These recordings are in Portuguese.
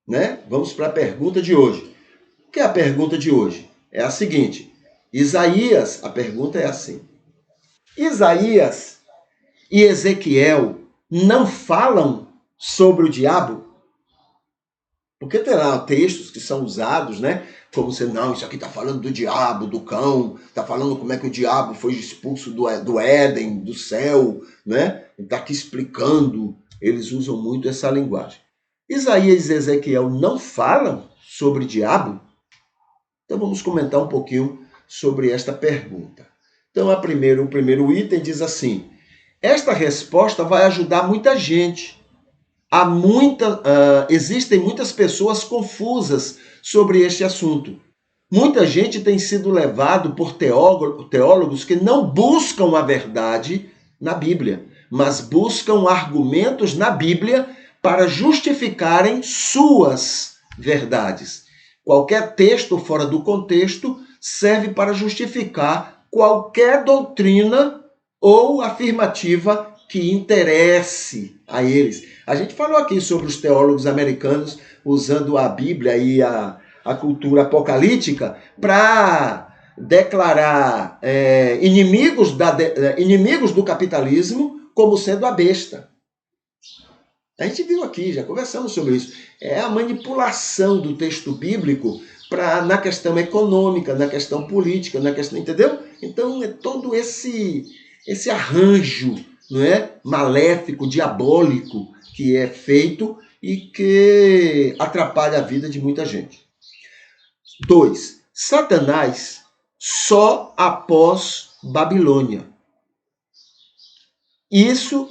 né? Vamos para a pergunta de hoje. O que é a pergunta de hoje? É a seguinte: Isaías, a pergunta é assim: Isaías e Ezequiel não falam sobre o diabo? Porque tem lá textos que são usados, né? Como se, não, isso aqui está falando do diabo, do cão, está falando como é que o diabo foi expulso do Éden, do céu, né? Está aqui explicando. Eles usam muito essa linguagem. Isaías e Ezequiel não falam sobre diabo? Então vamos comentar um pouquinho sobre esta pergunta. Então o primeiro item diz assim: esta resposta vai ajudar muita gente. Existem muitas pessoas confusas sobre este assunto. Muita gente tem sido levado por teólogos que não buscam a verdade na Bíblia, mas buscam argumentos na Bíblia para justificarem suas verdades. Qualquer texto fora do contexto serve para justificar qualquer doutrina ou afirmativa que interesse a eles. A gente falou aqui sobre os teólogos americanos usando a Bíblia e a cultura apocalíptica para declarar inimigos do capitalismo como sendo a besta. A gente viu aqui, já conversamos sobre isso. É a manipulação do texto bíblico na questão econômica, na questão política, na questão, entendeu? Então é todo esse arranjo, não é, maléfico, diabólico que é feito e que atrapalha a vida de muita gente. 2. Satanás só após Babilônia. Isto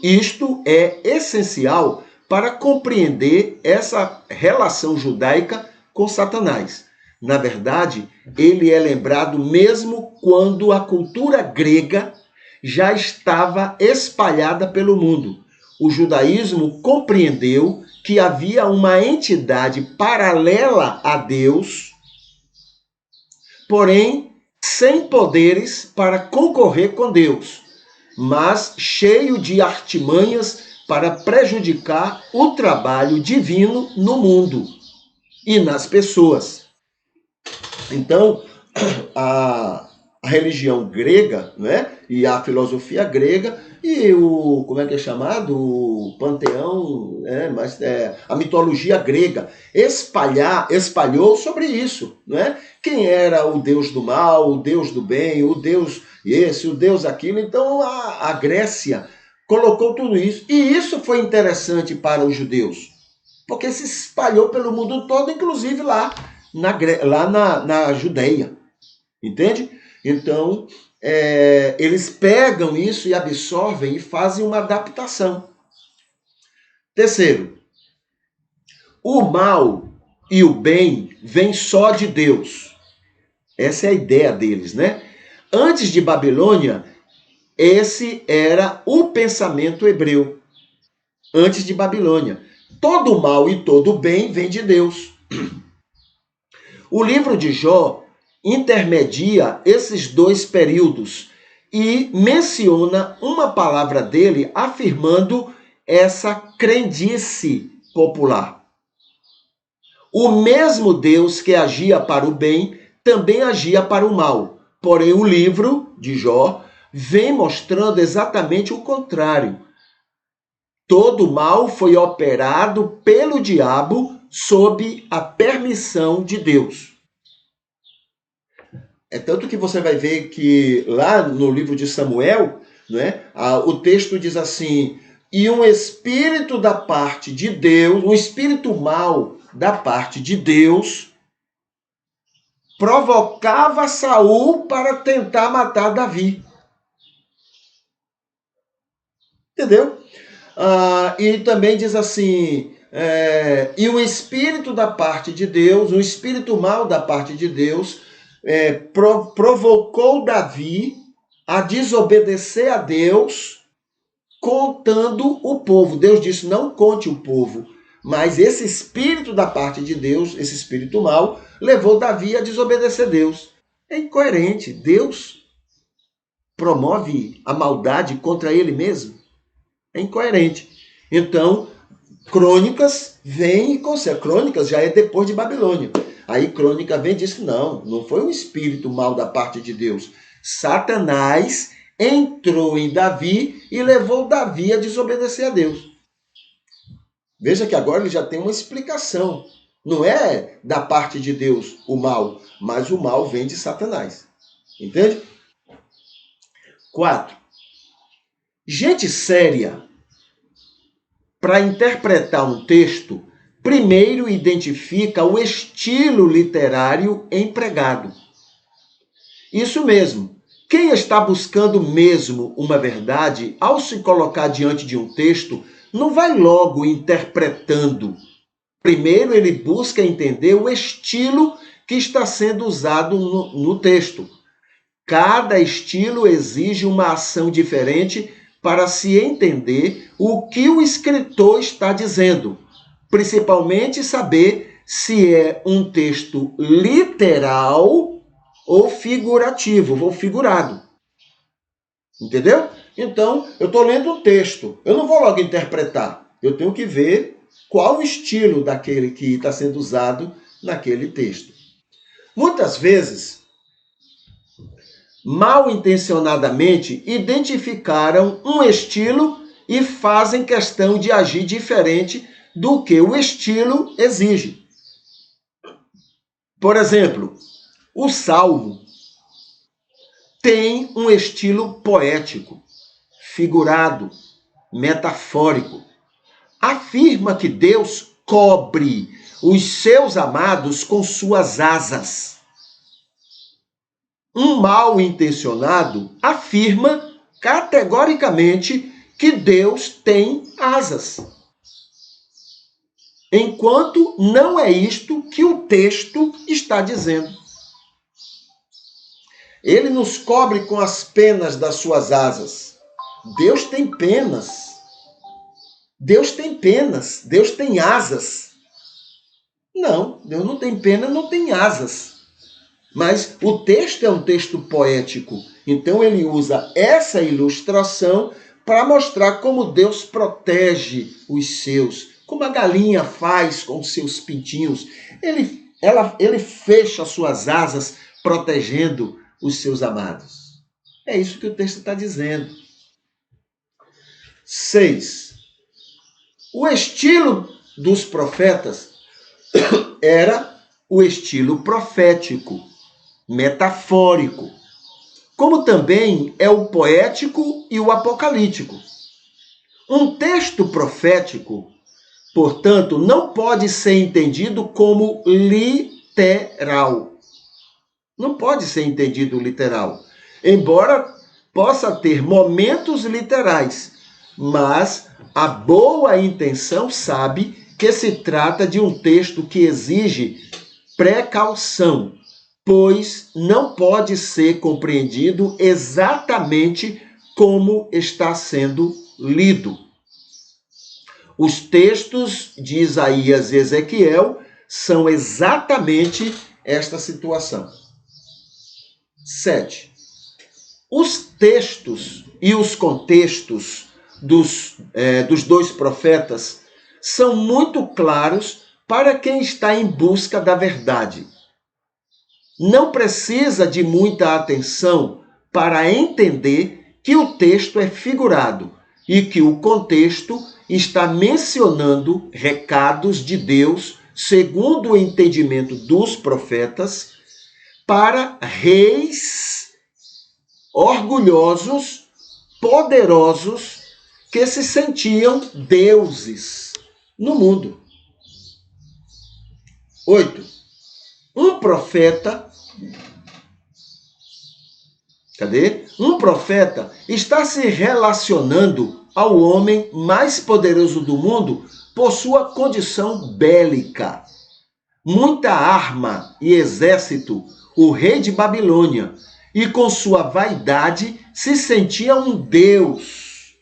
é essencial para compreender essa relação judaica com Satanás. Na verdade, ele é lembrado mesmo quando a cultura grega já estava espalhada pelo mundo. O judaísmo compreendeu que havia uma entidade paralela a Deus, porém sem poderes para concorrer com Deus, mas cheio de artimanhas para prejudicar o trabalho divino no mundo e nas pessoas. Então, a religião grega, né, e a filosofia grega e como é que é chamado? O panteão, a mitologia grega espalhou sobre isso, né? Quem era o deus do mal, o deus do bem, o deus esse, o deus aquilo. Então a Grécia colocou tudo isso. E isso foi interessante para os judeus, porque se espalhou pelo mundo todo, inclusive lá na Judeia. Entende? Então, eles pegam isso e absorvem e fazem uma adaptação. Terceiro, o mal e o bem vêm só de Deus. Essa é a ideia deles, né? Antes de Babilônia, esse era o pensamento hebreu. Antes de Babilônia. Todo mal e todo bem vem de Deus. O livro de Jó intermedia esses dois períodos e menciona uma palavra dele afirmando essa crendice popular. O mesmo Deus que agia para o bem também agia para o mal. Porém, o livro de Jó vem mostrando exatamente o contrário. Todo mal foi operado pelo diabo sob a permissão de Deus. É tanto que você vai ver que lá no livro de Samuel, né, o texto diz assim: e um espírito da parte de Deus, um espírito mau da parte de Deus, provocava Saul para tentar matar Davi. Entendeu? E também diz assim: e o espírito da parte de Deus, um espírito mau da parte de Deus, provocou Davi a desobedecer a Deus, contando o povo. Deus disse: não conte o povo. Mas esse espírito da parte de Deus, esse espírito mau, levou Davi a desobedecer a Deus. É incoerente. Deus promove a maldade contra ele mesmo. É incoerente. Então, Crônicas vem e consegue. Crônicas já é depois de Babilônia. Aí Crônica vem e diz que não foi um espírito mau da parte de Deus. Satanás entrou em Davi e levou Davi a desobedecer a Deus. Veja que agora ele já tem uma explicação. Não é da parte de Deus o mal, mas o mal vem de Satanás. Entende? 4. Gente séria, para interpretar um texto, primeiro identifica o estilo literário empregado. Isso mesmo. Quem está buscando mesmo uma verdade, ao se colocar diante de um texto, não vai logo interpretando. Primeiro ele busca entender o estilo que está sendo usado no texto. Cada estilo exige uma ação diferente para se entender o que o escritor está dizendo. Principalmente saber se é um texto literal ou figurativo, ou figurado. Entendeu? Então, eu estou lendo um texto. Eu não vou logo interpretar. Eu tenho que ver qual o estilo daquele que está sendo usado naquele texto. Muitas vezes, mal intencionadamente, identificaram um estilo e fazem questão de agir diferente do que o estilo exige. Por exemplo, o Salmo tem um estilo poético, figurado, metafórico. Afirma que Deus cobre os seus amados com suas asas. Um mal intencionado afirma categoricamente que Deus tem asas. Enquanto não é isto que o texto está dizendo. Ele nos cobre com as penas das suas asas. Deus tem penas. Deus tem penas. Deus tem asas. Não, Deus não tem pena, não tem asas. Mas o texto é um texto poético. Então ele usa essa ilustração para mostrar como Deus protege os seus. Como a galinha faz com os seus pintinhos. Ele fecha suas asas protegendo os seus amados. É isso que o texto está dizendo. 6. O estilo dos profetas era o estilo profético, metafórico, como também é o poético e o apocalíptico. Um texto profético, portanto, não pode ser entendido como literal. Não pode ser entendido literal, embora possa ter momentos literais, mas a boa intenção sabe que se trata de um texto que exige precaução, pois não pode ser compreendido exatamente como está sendo lido. Os textos de Isaías e Ezequiel são exatamente esta situação. 7. Os textos e os contextos dos dois profetas são muito claros para quem está em busca da verdade. Não precisa de muita atenção para entender que o texto é figurado e que o contexto está mencionando recados de Deus, segundo o entendimento dos profetas, para reis orgulhosos, poderosos, que se sentiam deuses no mundo. 8. Um profeta está se relacionando ao homem mais poderoso do mundo por sua condição bélica. Muita arma e exército, o rei de Babilônia, e com sua vaidade se sentia um deus,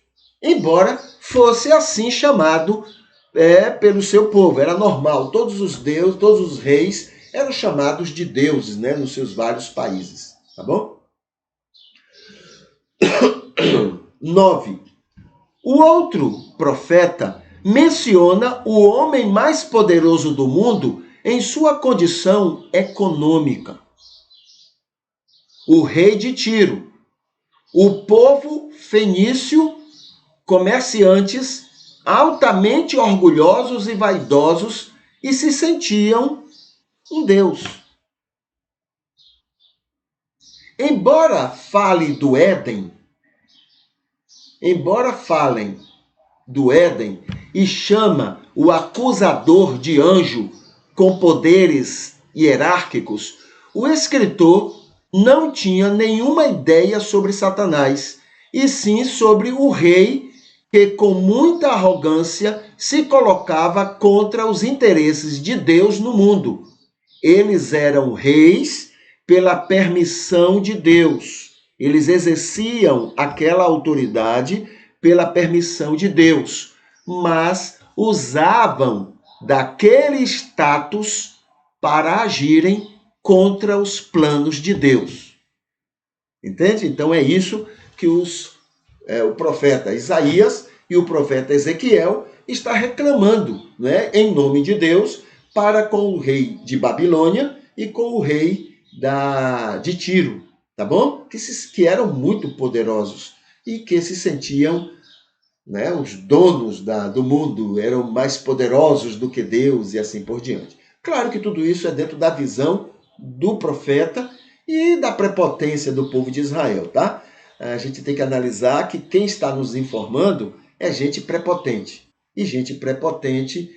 embora fosse assim chamado pelo seu povo. Era normal, todos os deuses, todos os reis eram chamados de deuses, nos seus vários países, tá bom? 9. O outro profeta menciona o homem mais poderoso do mundo em sua condição econômica. O rei de Tiro. O povo fenício, comerciantes, altamente orgulhosos e vaidosos, e se sentiam um Deus. Embora falem do Éden e chama o acusador de anjo com poderes hierárquicos, o escritor não tinha nenhuma ideia sobre Satanás, e sim sobre o rei que com muita arrogância se colocava contra os interesses de Deus no mundo. Eles eram reis pela permissão de Deus. Eles exerciam aquela autoridade pela permissão de Deus, mas usavam daquele status para agirem contra os planos de Deus. Entende? Então é isso que o profeta Isaías e o profeta Ezequiel está reclamando, né, em nome de Deus, para com o rei de Babilônia e com o rei de Tiro, tá bom? Que eram muito poderosos e que se sentiam, né, os donos do mundo, eram mais poderosos do que Deus e assim por diante. Claro que tudo isso é dentro da visão do profeta e da prepotência do povo de Israel, tá? A gente tem que analisar que quem está nos informando é gente prepotente. E gente prepotente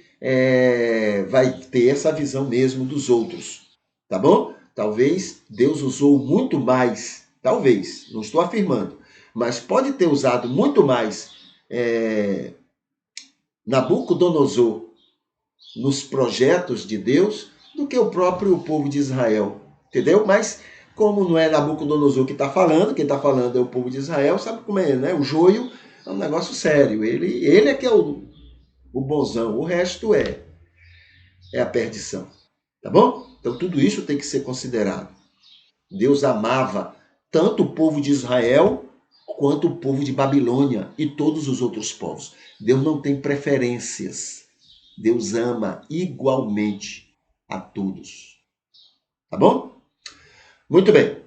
vai ter essa visão mesmo dos outros, tá bom? Talvez Deus usou muito mais, talvez, não estou afirmando, mas pode ter usado muito mais Nabucodonosor nos projetos de Deus do que o próprio povo de Israel, entendeu? Mas como não é Nabucodonosor que está falando, quem está falando é o povo de Israel, sabe como é, né? O joio é um negócio sério, ele é que é o bonzão, o resto é a perdição, tá bom? Então tudo isso tem que ser considerado. Deus amava tanto o povo de Israel quanto o povo de Babilônia e todos os outros povos. Deus não tem preferências. Deus ama igualmente a todos. Tá bom? Muito bem.